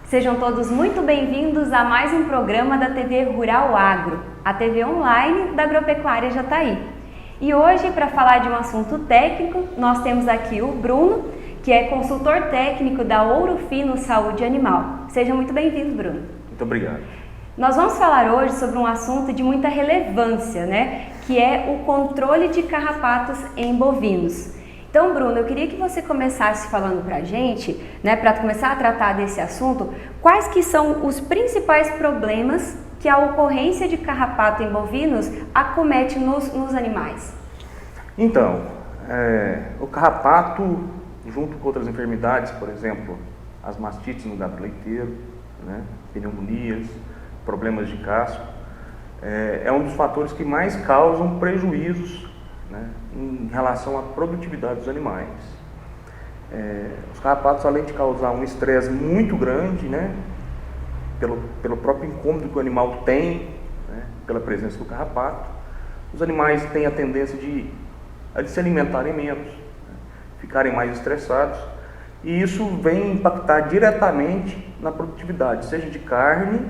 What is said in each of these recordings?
Sejam todos muito bem-vindos a mais um programa da TV Rural Agro, a TV online da Agropecuária Jataí. E hoje, para falar de um assunto técnico, nós temos aqui o Bruno, que é consultor técnico da Ouro Fino Saúde Animal. Seja muito bem-vindo, Bruno. Muito obrigado. Nós vamos falar hoje sobre um assunto de muita relevância, que é o controle de carrapatos em bovinos. Então, Bruno, eu queria que você começasse falando para a gente, para começar a tratar desse assunto, quais que são os principais problemas que a ocorrência de carrapato em bovinos acomete nos animais? Então, o carrapato, junto com outras enfermidades, por exemplo, as mastites no gado leiteiro, pneumonias, problemas de casco, é um dos fatores que mais causam prejuízos em relação à produtividade dos animais. Os carrapatos, além de causar um estresse muito grande, pelo próprio incômodo que o animal tem, pela presença do carrapato, os animais têm a tendência de se alimentarem menos, ficarem mais estressados, e isso vem impactar diretamente na produtividade, seja de carne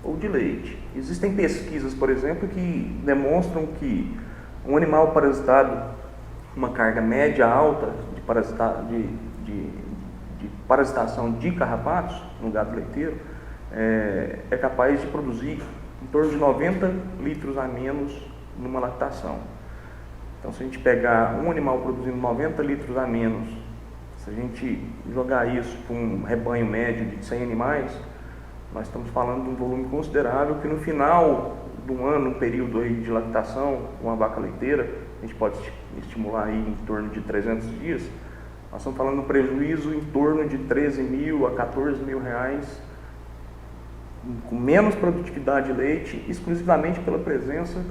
ou de leite. Existem pesquisas, por exemplo, que demonstram que um animal parasitado, uma carga média alta de parasitação de carrapatos no gado leiteiro, é capaz de produzir em torno de 90 litros a menos numa lactação. Então, se a gente pegar um animal produzindo 90 litros a menos, se a gente jogar isso para um rebanho médio de 100 animais, nós estamos falando de um volume considerável que no final do ano, um período aí de lactação, uma vaca leiteira, a gente pode estimular aí em torno de 300 dias, nós estamos falando de um prejuízo em torno de 13 mil a 14 mil reais, com menos produtividade de leite, exclusivamente pela presença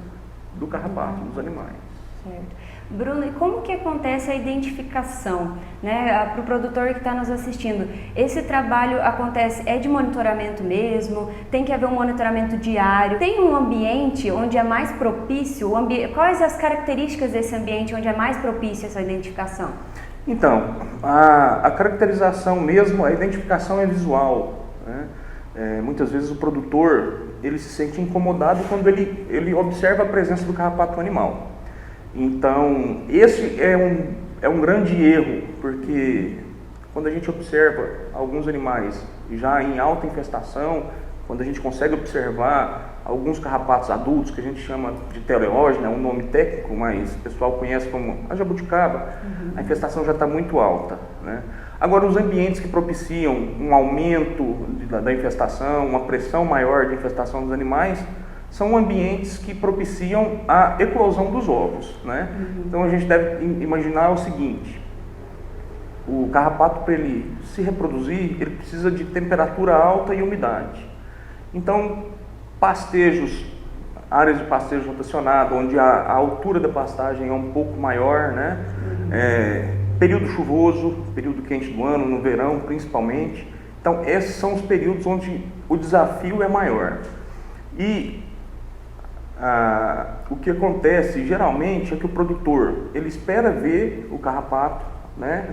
do carrapato nos animais. Certo. Bruno, e como que acontece a identificação, para o produtor que está nos assistindo? Esse trabalho acontece, de monitoramento mesmo? Tem que haver um monitoramento diário? Tem um ambiente onde é mais propício? Quais as características desse ambiente onde é mais propício essa identificação? Então, a caracterização mesmo, a identificação é visual, muitas vezes o produtor ele se sente incomodado quando ele observa a presença do carrapato animal. Então, esse é um grande erro, porque quando a gente observa alguns animais já em alta infestação, quando a gente consegue observar alguns carrapatos adultos, que a gente chama de teleógena, é um nome técnico, mas o pessoal conhece como a jabuticaba, a infestação já está muito alta. Agora, os ambientes que propiciam um aumento da infestação, uma pressão maior de infestação dos animais, são ambientes que propiciam a eclosão dos ovos. Então a gente deve imaginar o seguinte: o carrapato, para ele se reproduzir, ele precisa de temperatura alta e umidade. Então, pastejos, áreas de pastejo rotacionado, onde a altura da pastagem é um pouco maior, período chuvoso, período quente do ano, no verão principalmente. Então, esses são os períodos onde o desafio é maior. E o que acontece geralmente é que o produtor ele espera ver o carrapato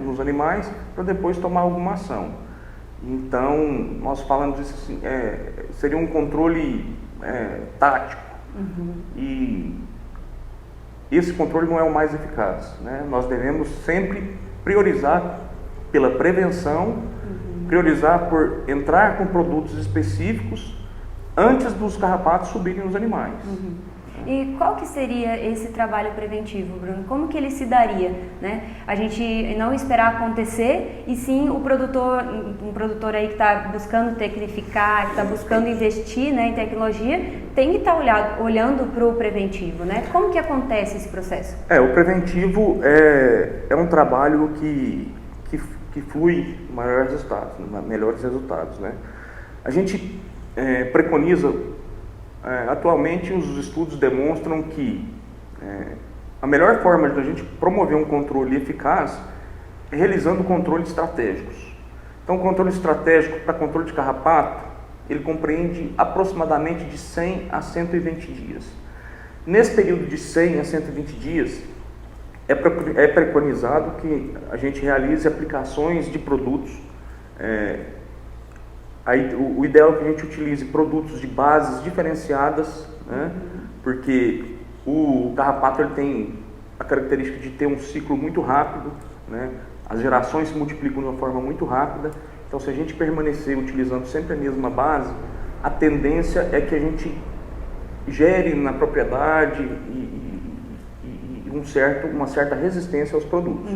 nos animais para depois tomar alguma ação. Então, nós falamos isso assim, seria um controle tático. E esse controle não é o mais eficaz. Nós devemos sempre priorizar pela prevenção, priorizar por entrar com produtos específicos antes dos carrapatos subirem nos animais. E qual que seria esse trabalho preventivo, Bruno? Como que ele se daria? A gente não esperar acontecer, e sim um produtor aí que está buscando tecnificar, que está buscando investir em tecnologia, tem que estar olhando para o preventivo. Como que acontece esse processo? O preventivo é um trabalho que flui melhores resultados. A gente preconiza, atualmente os estudos demonstram que a melhor forma de a gente promover um controle eficaz é realizando controles estratégicos. Então, o controle estratégico para controle de carrapato, ele compreende aproximadamente de 100 a 120 dias. Nesse período de 100 a 120 dias, é preconizado que a gente realize aplicações de produtos Aí, o ideal é que a gente utilize produtos de bases diferenciadas, né? Porque o carrapato ele tem a característica de ter um ciclo muito rápido, né? As gerações se multiplicam de uma forma muito rápida. Então, se a gente permanecer utilizando sempre a mesma base, a tendência é que a gente gere na propriedade uma certa resistência aos produtos.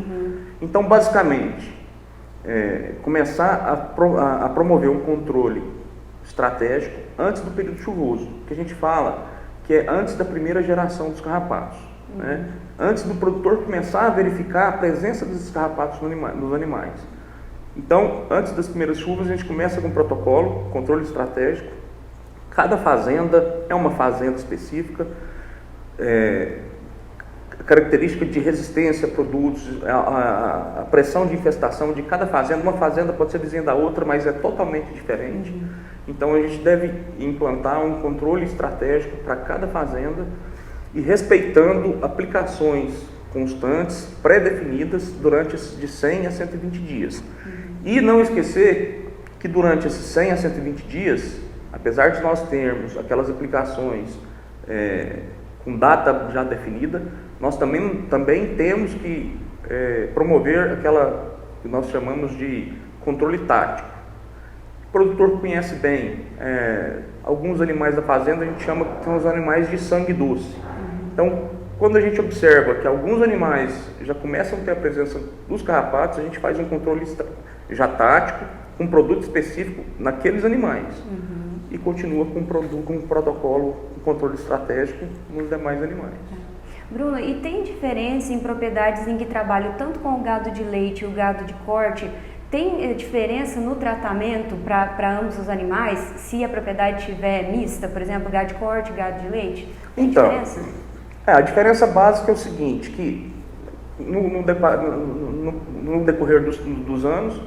Então, basicamente, começar a promover um controle estratégico antes do período chuvoso, que a gente fala que é antes da primeira geração dos carrapatos, né? Antes do produtor começar a verificar a presença desses carrapatos nos animais. Então, antes das primeiras chuvas, a gente começa com um protocolo, controle estratégico. Cada fazenda é uma fazenda específica, característica de resistência a produtos, a pressão de infestação de cada fazenda. Uma fazenda pode ser vizinha da outra, mas é totalmente diferente. Então, a gente deve implantar um controle estratégico para cada fazenda e respeitando aplicações constantes, pré-definidas, durante de 100 a 120 dias. E não esquecer que durante esses 100 a 120 dias, apesar de nós termos aquelas aplicações com data já definida, nós também temos que promover aquela que nós chamamos de controle tático. O produtor conhece bem alguns animais da fazenda, a gente chama que são os animais de sangue doce. Então, quando a gente observa que alguns animais já começam a ter a presença dos carrapatos, a gente faz um controle já tático, com um produto específico naqueles animais. E continua com um protocolo, um controle estratégico nos demais animais. Bruno, e tem diferença em propriedades em que trabalho tanto com o gado de leite e o gado de corte? Tem diferença no tratamento para ambos os animais, se a propriedade tiver mista, por exemplo, gado de corte e gado de leite? Tem diferença? A diferença básica é o seguinte, que no decorrer dos anos,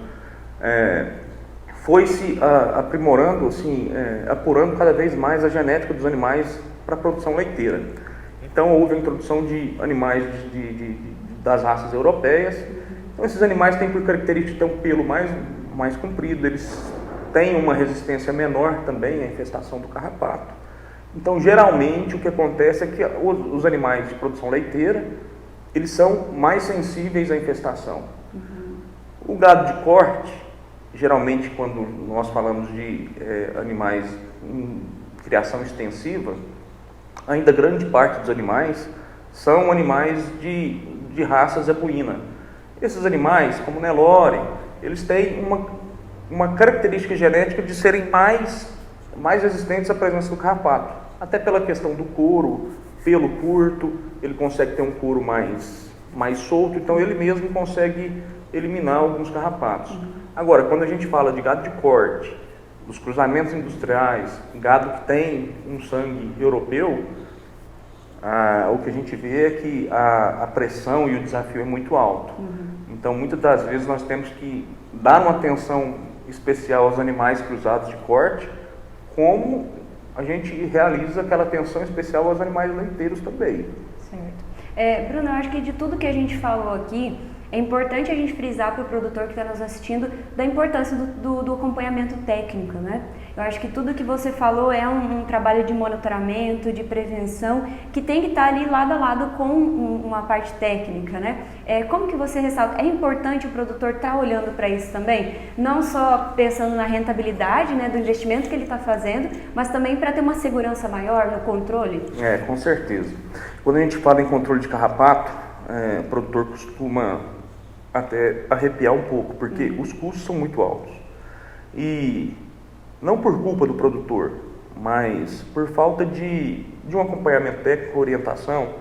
foi se aprimorando, assim, apurando cada vez mais a genética dos animais para a produção leiteira. Então, houve a introdução de animais das raças europeias. Então, esses animais têm por característica ter um pelo mais comprido, eles têm uma resistência menor também à infestação do carrapato. Então, geralmente, o que acontece é que os animais de produção leiteira, eles são mais sensíveis à infestação. O gado de corte, geralmente, quando nós falamos de animais em criação extensiva, ainda grande parte dos animais são animais de raça zebuína. Esses animais, como o Nelore, eles têm uma característica genética de serem mais resistentes à presença do carrapato. Até pela questão do couro, pelo curto, ele consegue ter um couro mais solto, então ele mesmo consegue eliminar alguns carrapatos. Agora, quando a gente fala de gado de corte, dos cruzamentos industriais, gado que tem um sangue europeu, o que a gente vê é que a pressão e o desafio é muito alto. Então, muitas das vezes nós temos que dar uma atenção especial aos animais cruzados de corte, como a gente realiza aquela atenção especial aos animais leiteiros também. Certo. Bruno, eu acho que de tudo que a gente falou aqui, é importante a gente frisar para o produtor que está nos assistindo da importância do acompanhamento técnico, né? Eu acho que tudo que você falou é um trabalho de monitoramento, de prevenção, que tem que estar ali lado a lado com uma parte técnica, né? Como que você ressalta? É importante o produtor estar olhando para isso também, não só pensando na rentabilidade, né, do investimento que ele está fazendo, mas também para ter uma segurança maior no controle? Com certeza. Quando a gente fala em controle de carrapato, o produtor costuma até arrepiar um pouco, porque os custos são muito altos. E não por culpa do produtor, mas por falta de um acompanhamento técnico, orientação.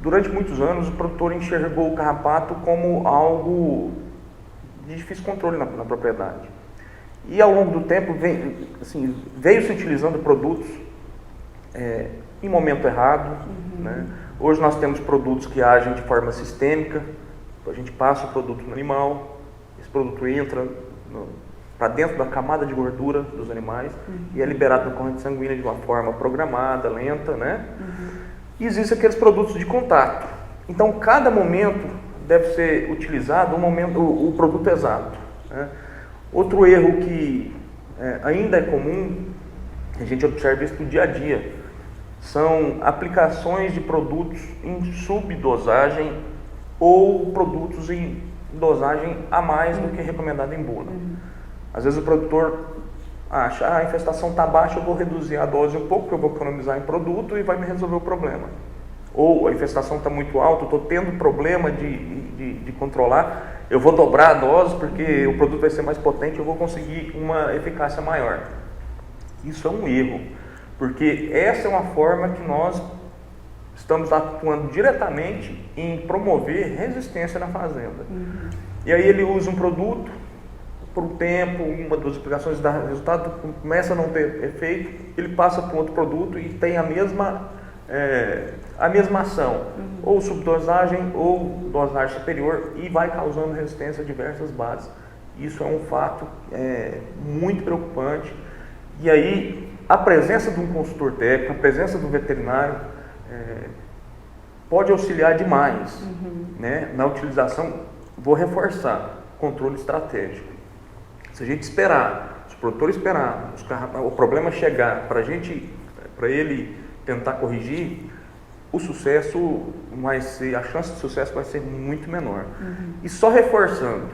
Durante muitos anos, o produtor enxergou o carrapato como algo de difícil controle na propriedade. E ao longo do tempo, veio se utilizando produtos em momento errado, né? Hoje nós temos produtos que agem de forma sistêmica, a gente passa o produto no animal, esse produto entra para dentro da camada de gordura dos animais e é liberado na corrente sanguínea de uma forma programada, lenta, né? E existem aqueles produtos de contato. Então, cada momento deve ser utilizado o produto exato, né? Outro erro que ainda é comum, a gente observa isso no dia a dia, são aplicações de produtos em subdosagem ou produtos em dosagem a mais do que recomendado em bula. Às vezes o produtor acha, a infestação está baixa, eu vou reduzir a dose um pouco, que eu vou economizar em produto e vai me resolver o problema. Ou a infestação está muito alta, estou tendo problema de controlar, eu vou dobrar a dose porque o produto vai ser mais potente, eu vou conseguir uma eficácia maior. Isso é um erro, porque essa é uma forma que nós estamos atuando diretamente em promover resistência na fazenda. E aí ele usa um produto, por um tempo, uma das aplicações dá resultado, começa a não ter efeito, ele passa para outro produto e tem a mesma ação, ou subdosagem ou dosagem superior, e vai causando resistência a diversas bases. Isso é um fato muito preocupante. E aí a presença de um consultor técnico, a presença do veterinário pode auxiliar demais, né, na utilização. Vou reforçar, controle estratégico. Se a gente esperar, se o produtor esperar o problema chegar para ele tentar corrigir, o sucesso vai ser, a chance de sucesso vai ser muito menor. E só reforçando,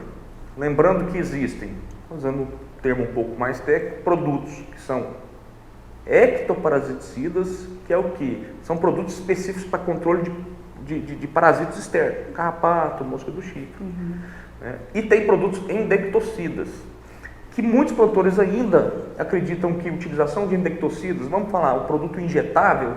lembrando que existem, usando um termo um pouco mais técnico, produtos que são ectoparasiticidas, que é o que? São produtos específicos para controle de parasitas externos, carrapato, mosca do chifre. Né? E tem produtos endectocidas, que muitos produtores ainda acreditam que a utilização de endectocidas, vamos falar, o produto injetável,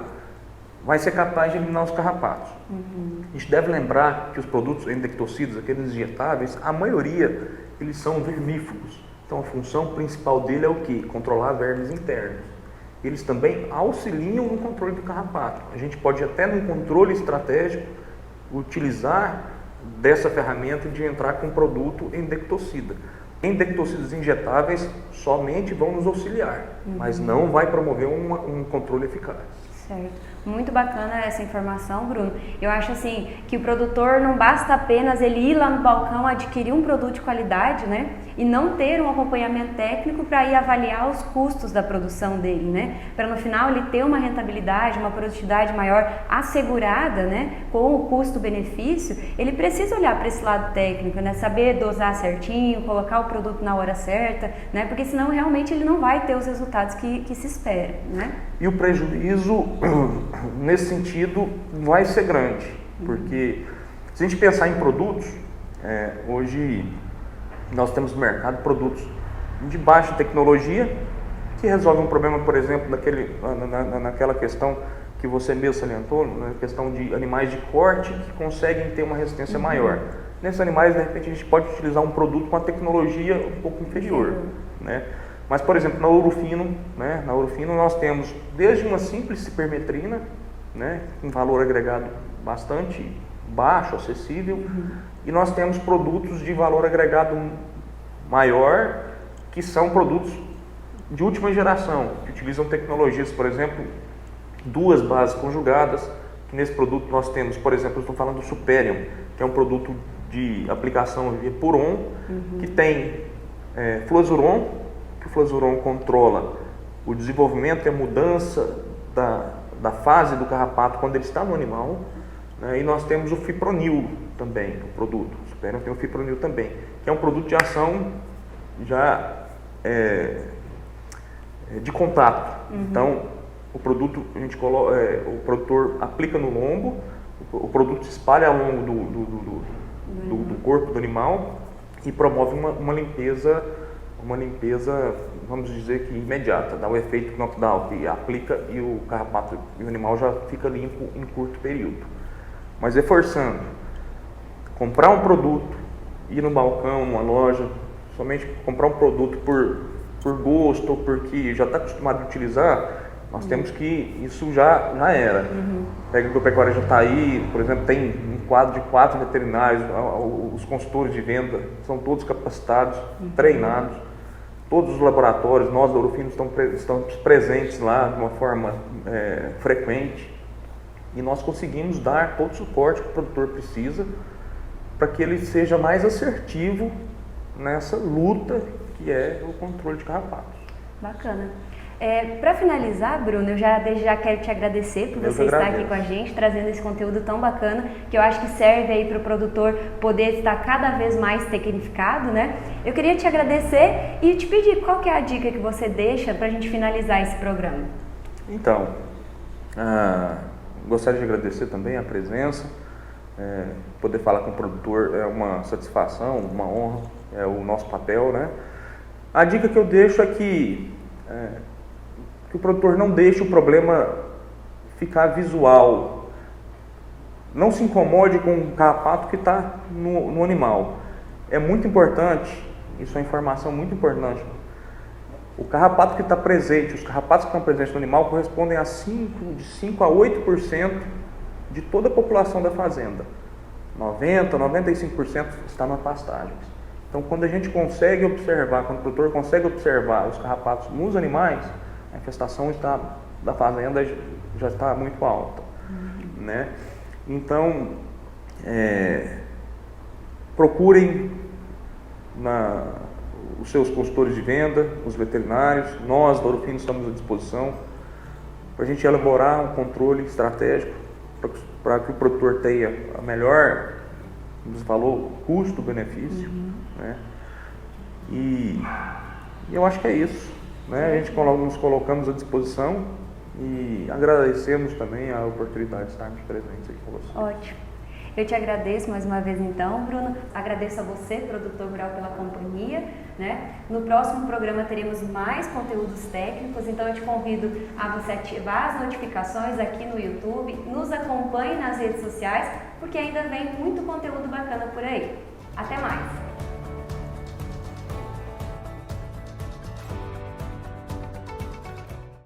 vai ser capaz de eliminar os carrapatos. A gente deve lembrar que os produtos endectocidas, aqueles injetáveis, a maioria, eles são vermífugos. Então a função principal dele é o quê? Controlar vermes internos. Eles também auxiliam no controle do carrapato. A gente pode até no controle estratégico utilizar dessa ferramenta de entrar com produto endectocida. Endectocidas injetáveis somente vão nos auxiliar, mas não vai promover um controle eficaz. Certo. Muito bacana essa informação, Bruno. Eu acho assim que o produtor não basta apenas ele ir lá no balcão adquirir um produto de qualidade, né? E não ter um acompanhamento técnico para ir avaliar os custos da produção dele, né? Para no final ele ter uma rentabilidade, uma produtividade maior assegurada, né? Com o custo-benefício, ele precisa olhar para esse lado técnico, né? Saber dosar certinho, colocar o produto na hora certa, né? Porque senão realmente ele não vai ter os resultados que se espera, né? E o prejuízo, nesse sentido, vai ser grande, porque se a gente pensar em produtos, hoje nós temos no mercado produtos de baixa tecnologia que resolvem um problema, por exemplo, naquela questão que você mesmo salientou, na questão de animais de corte que conseguem ter uma resistência maior. Nesses animais, de repente, a gente pode utilizar um produto com a tecnologia um pouco inferior, né? Mas, por exemplo, na Ouro Fino, né, nós temos desde uma simples cipermetrina, né, com valor agregado bastante baixo, acessível, e nós temos produtos de valor agregado maior, que são produtos de última geração, que utilizam tecnologias, por exemplo, 2 bases conjugadas, que nesse produto nós temos, por exemplo, eu estou falando do Superium, que é um produto de aplicação via Puron, que tem Fluazuron, que o Fluazuron controla o desenvolvimento e a mudança da fase do carrapato quando ele está no animal, né? E nós temos o Fipronil também, o produto, o Superium tem o Fipronil também, que é um produto de ação já de contato. Então, o produto a gente coloca, o produtor aplica no lombo, o produto se espalha ao longo do corpo do animal e promove uma limpeza, vamos dizer que imediata, dá o efeito knockdown, que aplica e o carrapato e o animal já fica limpo em curto período. Mas reforçando, comprar um produto, ir no balcão, numa loja, somente comprar um produto por gosto ou porque já está acostumado a utilizar, nós temos que, isso já era. Pega que o pecuário já está aí, por exemplo, tem um quadro de 4 veterinários, os consultores de venda são todos capacitados, treinados, todos os laboratórios, nós da Ouro Fino estamos presentes lá de uma forma frequente, e nós conseguimos dar todo o suporte que o produtor precisa para que ele seja mais assertivo nessa luta que é o controle de carrapatos. Bacana. Para finalizar, Bruno, eu desde já quero te agradecer por você estar aqui com a gente, trazendo esse conteúdo tão bacana, que eu acho que serve aí para o produtor poder estar cada vez mais tecnificado, né? Eu queria te agradecer e te pedir qual que é a dica que você deixa para a gente finalizar esse programa. Então, gostaria de agradecer também a presença, poder falar com o produtor é uma satisfação, uma honra, é o nosso papel, né? A dica que eu deixo é que o produtor não deixe o problema ficar visual. Não se incomode com o carrapato que está no animal. É muito importante, isso é uma informação muito importante. O carrapato que está presente, os carrapatos que estão presentes no animal correspondem a de 5 a 8% de toda a população da fazenda. 90, 95% está na pastagem. Então, quando a gente consegue observar, quando o produtor consegue observar os carrapatos nos animais, a infestação da fazenda já está muito alta, né? Então, procurem os seus consultores de venda, os veterinários, nós da Ouro Fino estamos à disposição para a gente elaborar um controle estratégico para que o produtor tenha a melhor, como você falou, custo-benefício, né? E eu acho que é isso. Né? A gente nos colocamos à disposição e agradecemos também a oportunidade de estarmos presentes aqui com você. Ótimo. Eu te agradeço mais uma vez então, Bruno. Agradeço a você, produtor rural, pela companhia, né? No próximo programa teremos mais conteúdos técnicos, então eu te convido a você ativar as notificações aqui no YouTube, nos acompanhe nas redes sociais, porque ainda vem muito conteúdo bacana por aí. Até mais!